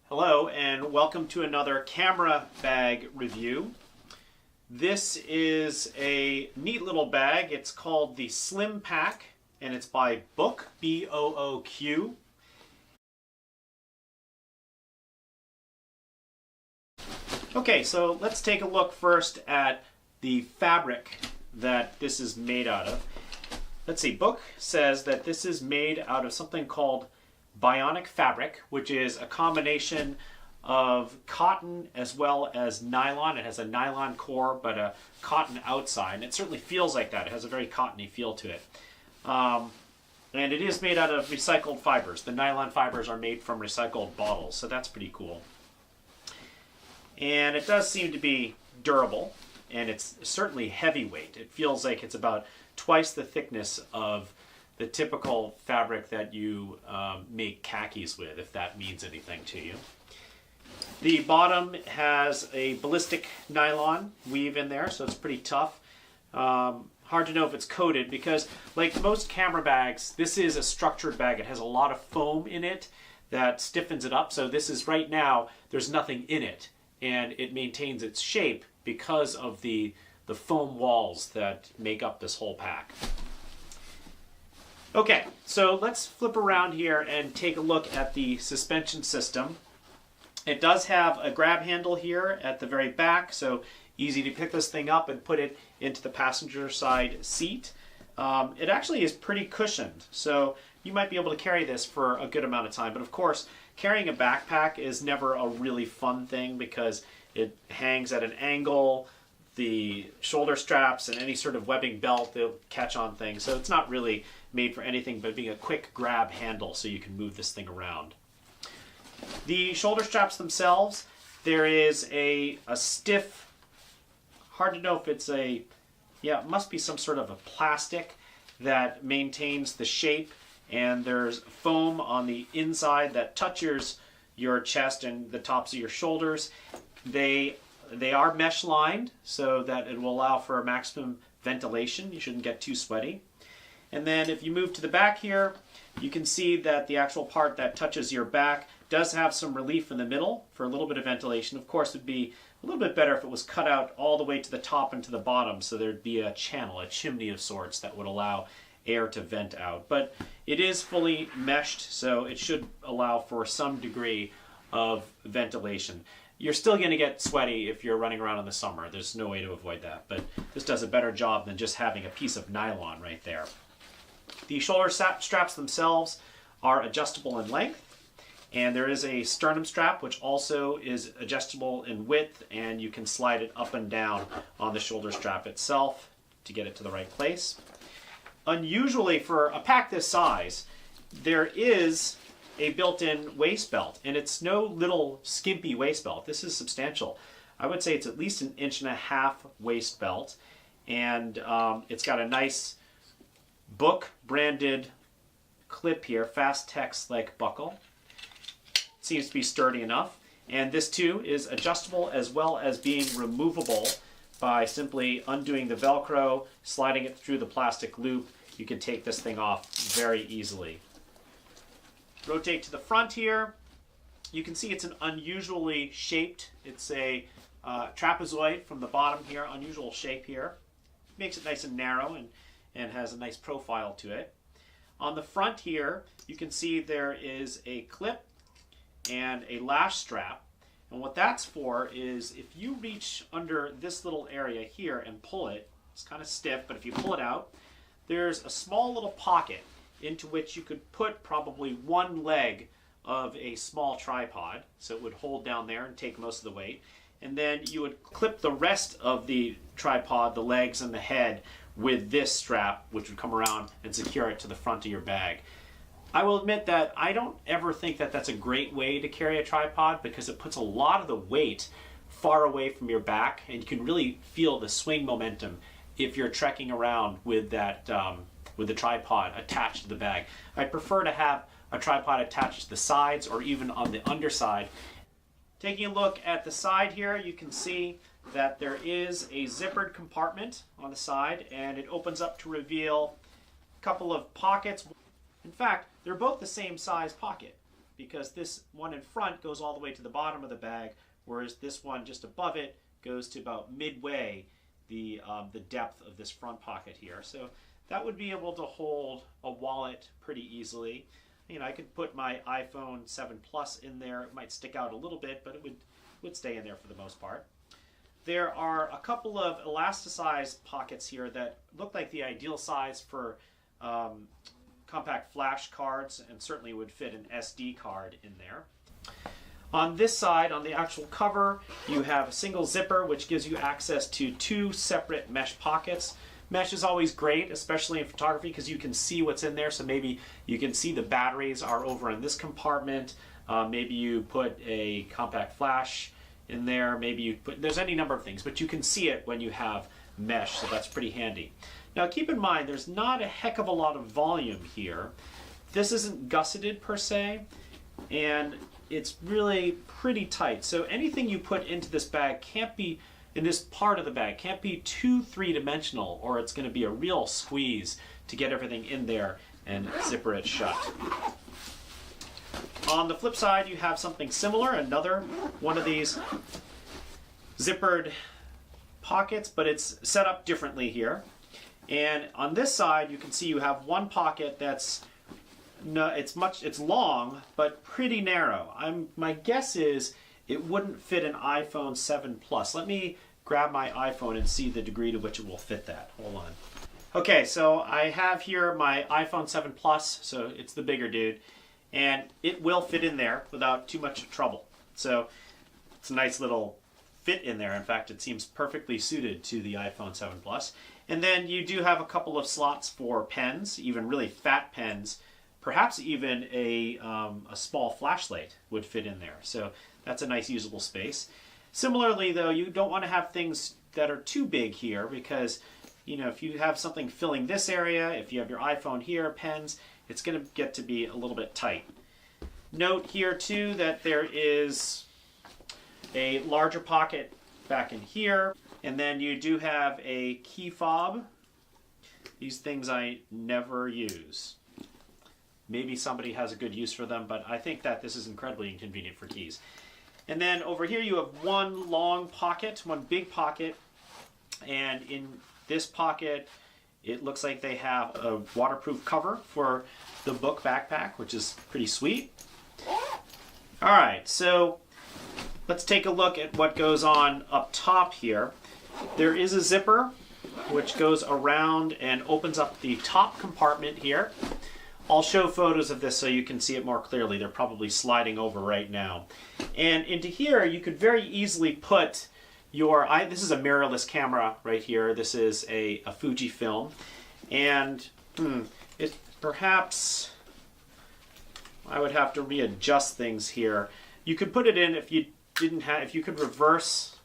Hello and welcome to another camera bag review. This is a neat little bag. It's called the Slimpack and it's by Booq, B-O-O-Q. Okay, so let's take a look first at the fabric that this is made out of. Let's see, Booq says that this is made out of something called bionic fabric, which is a combination of cotton as well as nylon. It has a nylon core but a cotton outside, and it certainly feels like that. It has a very cottony feel to it. And it is made out of recycled fibers. The nylon fibers are made from recycled bottles, so that's pretty cool. And it does seem to be durable, and it's certainly heavyweight. It feels like it's about twice the thickness of the typical fabric that you make khakis with, if that means anything to you. The bottom has a ballistic nylon weave in there, so it's pretty tough. Hard to know if it's coated because, like most camera bags, this is a structured bag. It has a lot of foam in it that stiffens it up. So this is, right now, there's nothing in it, and it maintains its shape because of the foam walls that make up this whole pack. Okay, so let's flip around here and take a look at the suspension system. It does have a grab handle here at the very back, so easy to pick this thing up and put it into the passenger side seat. It actually is pretty cushioned, so you might be able to carry this for a good amount of time. But of course, carrying a backpack is never a really fun thing because it hangs at an angle. The shoulder straps and any sort of webbing belt, they'll catch on things. So it's not really made for anything but being a quick grab handle so you can move this thing around. The shoulder straps themselves, there is a stiff, hard to know if it's it must be some sort of a plastic that maintains the shape, and there's foam on the inside that touches your chest and the tops of your shoulders. They are mesh lined so that it will allow for maximum ventilation. You shouldn't get too sweaty. And then if you move to the back here, you can see that the actual part that touches your back does have some relief in the middle for a little bit of ventilation. Of course, it would be a little bit better if it was cut out all the way to the top and to the bottom, so there'd be a channel, a chimney of sorts that would allow air to vent out. But it is fully meshed, so it should allow for some degree of ventilation. You're still going to get sweaty if you're running around in the summer. There's no way to avoid that, but this does a better job than just having a piece of nylon right there. The shoulder straps themselves are adjustable in length, and there is a sternum strap which also is adjustable in width, and you can slide it up and down on the shoulder strap itself to get it to the right place. Unusually for a pack this size, there is a built-in waist belt, and it's no little skimpy waist belt. This is substantial. I would say it's at least 1.5 inch waist belt, and it's got a nice Booq branded clip here, Fast Tex like buckle. Seems to be sturdy enough, and this too is adjustable as well as being removable by simply undoing the Velcro, sliding it through the plastic loop. You can take this thing off very easily. Rotate to the front here. You can see it's an unusually shaped, it's a trapezoid from the bottom here, unusual shape here. Makes it nice and narrow and has a nice profile to it. On the front here, you can see there is a clip and a lash strap. And what that's for is if you reach under this little area here and pull it, it's kind of stiff, but if you pull it out, there's a small little pocket into which you could put probably one leg of a small tripod, so it would hold down there and take most of the weight. And then you would clip the rest of the tripod, the legs and the head, with this strap, which would come around and secure it to the front of your bag. I will admit that I don't ever think that that's a great way to carry a tripod because it puts a lot of the weight far away from your back, and you can really feel the swing momentum if you're trekking around with that with the tripod attached to the bag. I prefer to have a tripod attached to the sides or even on the underside. Taking a look at the side here, you can see that there is a zippered compartment on the side, and it opens up to reveal a couple of pockets. In fact, they're both the same size pocket. because this one in front goes all the way to the bottom of the bag, whereas this one just above it goes to about midway the depth of this front pocket here. So that would be able to hold a wallet pretty easily. You know, I could put my iPhone 7 Plus in there. It might stick out a little bit, but it would stay in there for the most part. There are a couple of elasticized pockets here that look like the ideal size for compact flash cards, and certainly would fit an SD card in there. On this side, on the actual cover, you have a single zipper which gives you access to 2 separate mesh pockets. Mesh is always great, especially in photography, because you can see what's in there. So maybe you can see the batteries are over in this compartment. Maybe you put a compact flash in there. Maybe you put, there's any number of things, but you can see it when you have mesh, so that's pretty handy. Now keep in mind, there's not a heck of a lot of volume here. This isn't gusseted per se, and it's really pretty tight. So anything you put into this bag can't be, in this part of the bag, can't be too three-dimensional, or it's going to be a real squeeze to get everything in there and zipper it shut. On the flip side, you have something similar, another one of these zippered pockets, but it's set up differently here. And on this side, you can see you have one pocket that's it's long, but pretty narrow. My guess is it wouldn't fit an iPhone 7 Plus. Let me grab my iPhone and see the degree to which it will fit that. Hold on. Okay, so I have here my iPhone 7 Plus, so it's the bigger dude, and it will fit in there without too much trouble. So it's a nice little fit in there. In fact, it seems perfectly suited to the iPhone 7 Plus. And then you do have a couple of slots for pens, even really fat pens. Perhaps even a small flashlight would fit in there. So that's a nice usable space. Similarly, though, you don't want to have things that are too big here, because, you know, if you have something filling this area, if you have your iPhone here, pens, it's going to get to be a little bit tight. Note here, too, that there is a larger pocket back in here, and then you do have a key fob. These things I never use. Maybe somebody has a good use for them, but I think that this is incredibly inconvenient for keys. And then over here you have one long pocket, one big pocket, and in this pocket it looks like they have a waterproof cover for the Booq backpack, which is pretty sweet. Alright, so let's take a look at what goes on up top here. There is a zipper which goes around and opens up the top compartment here. I'll show photos of this so you can see it more clearly. They're probably sliding over right now. And into here, you could very easily put your, this is a mirrorless camera right here. This is a Fujifilm. And it perhaps, I would have to readjust things here. You could put it in if you didn't have, if you could reverse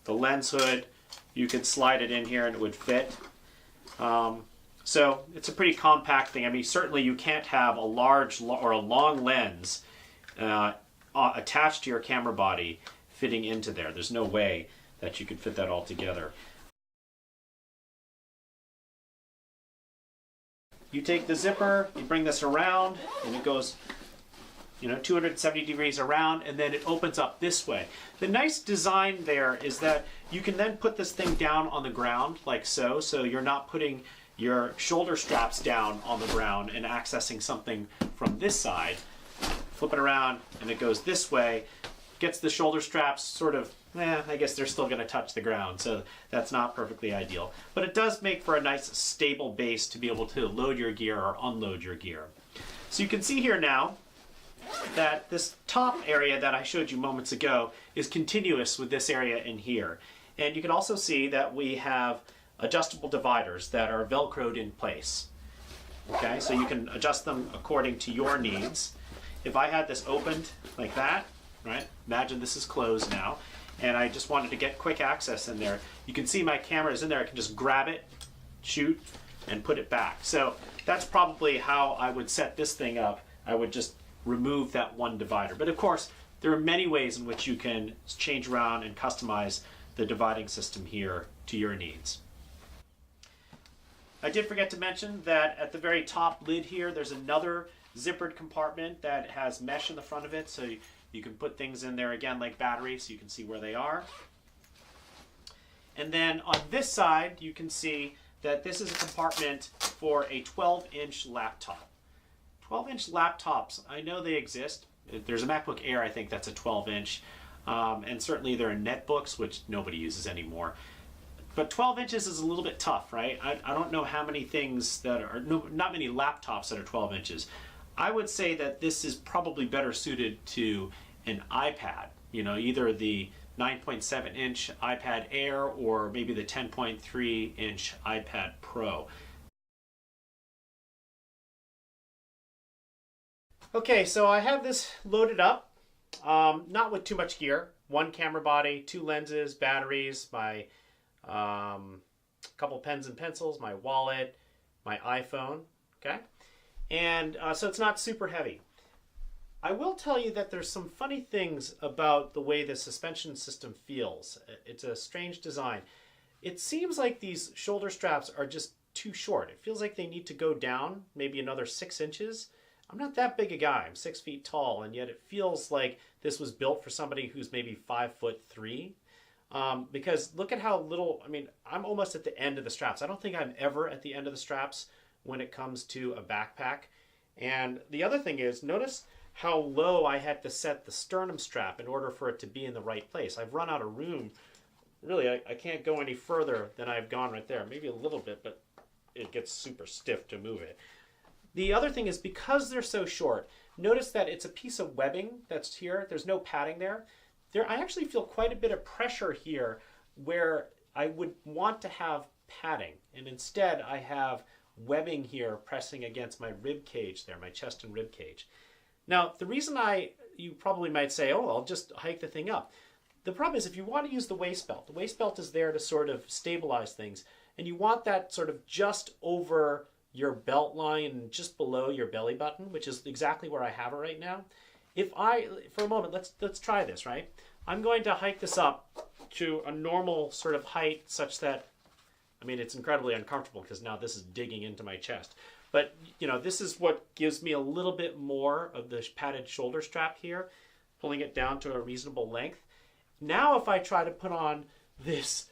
the lens hood, you could slide it in here and it would fit. So it's a pretty compact thing. I mean, certainly you can't have a large or a long lens attached to your camera body fitting into there. There's no way that you could fit that all together. You take the zipper, you bring this around, and it goes, you know, 270 degrees around, and then it opens up this way. The nice design there is that you can then put this thing down on the ground like so, so you're not putting your shoulder straps down on the ground and accessing something from this side. Flip it around and it goes this way, gets the shoulder straps sort of, I guess they're still going to touch the ground, so that's not perfectly ideal. But it does make for a nice stable base to be able to load your gear or unload your gear. So you can see here now that this top area that I showed you moments ago is continuous with this area in here. And you can also see that we have adjustable dividers that are velcroed in place. Okay, so you can adjust them according to your needs. If I had this opened like that, right, imagine this is closed now, and I just wanted to get quick access in there, you can see my camera is in there. I can just grab it, shoot, and put it back. So that's probably how I would set this thing up. I would just remove that one divider. But of course, there are many ways in which you can change around and customize the dividing system here to your needs. I did forget to mention that at the very top lid here, there's another zippered compartment that has mesh in the front of it, so you can put things in there again like batteries so you can see where they are. And then on this side, you can see that this is a compartment for a 12-inch laptop. 12-inch laptops, I know they exist. There's a MacBook Air, I think, that's a 12-inch. And certainly there are netbooks, which nobody uses anymore. But 12 inches is a little bit tough, right? I don't know how many things that are, not many laptops that are 12 inches. I would say that this is probably better suited to an iPad, you know, either the 9.7-inch iPad Air or maybe the 10.3-inch iPad Pro. Okay, so I have this loaded up, not with too much gear. One camera body, 2 lenses, batteries, my couple pens and pencils, my wallet, my iPhone, okay? And so it's not super heavy. I will tell you that there's some funny things about the way the suspension system feels. It's a strange design. It seems like these shoulder straps are just too short. It feels like they need to go down maybe another 6 inches. I'm not that big a guy. I'm 6 feet tall, and yet it feels like this was built for somebody who's maybe 5'3". Because look at how little, I mean, I'm almost at the end of the straps. I don't think I'm ever at the end of the straps when it comes to a backpack. And the other thing is, notice how low I had to set the sternum strap in order for it to be in the right place. I've run out of room. Really, I can't go any further than I've gone right there. Maybe a little bit, but it gets super stiff to move it. The other thing is, because they're so short, notice that it's a piece of webbing that's here. There's no padding there. I actually feel quite a bit of pressure here where I would want to have padding. And instead, I have webbing here pressing against my rib cage there, my chest and rib cage. Now, the reason you probably might say, oh, I'll just hike the thing up. The problem is if you want to use the waist belt is there to sort of stabilize things. And you want that sort of just over your belt line and just below your belly button, which is exactly where I have it right now. For a moment, let's try this, right? I'm going to hike this up to a normal sort of height such that, I mean, it's incredibly uncomfortable because now this is digging into my chest. But, you know, this is what gives me a little bit more of the padded shoulder strap here, pulling it down to a reasonable length. Now if I try to put on this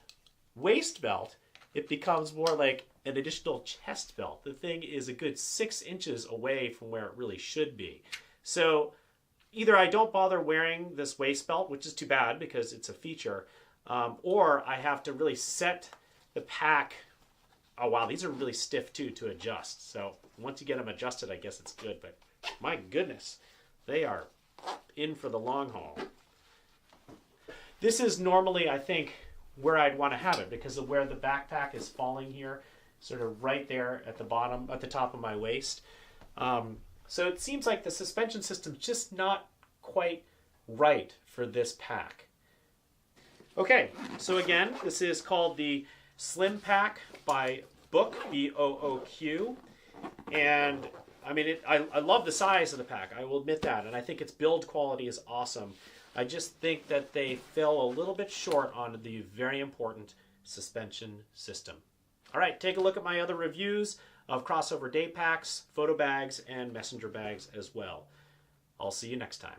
waist belt, it becomes more like an additional chest belt. The thing is a good 6 inches away from where it really should be. So either I don't bother wearing this waist belt, which is too bad because it's a feature, or I have to really set the pack. Oh wow, these are really stiff too to adjust. So once you get them adjusted, I guess it's good, but my goodness, they are in for the long haul. This is normally, I think, where I'd want to have it because of where the backpack is falling here, sort of right there at the bottom, at the top of my waist. So it seems like the suspension system's just not quite right for this pack. Okay, so again, this is called the Slimpack by Booq, B-O-O-Q. And I mean, I love the size of the pack, I will admit that. And I think its build quality is awesome. I just think that they fell a little bit short on the very important suspension system. All right, take a look at my other reviews of crossover day packs, photo bags, and messenger bags as well. I'll see you next time.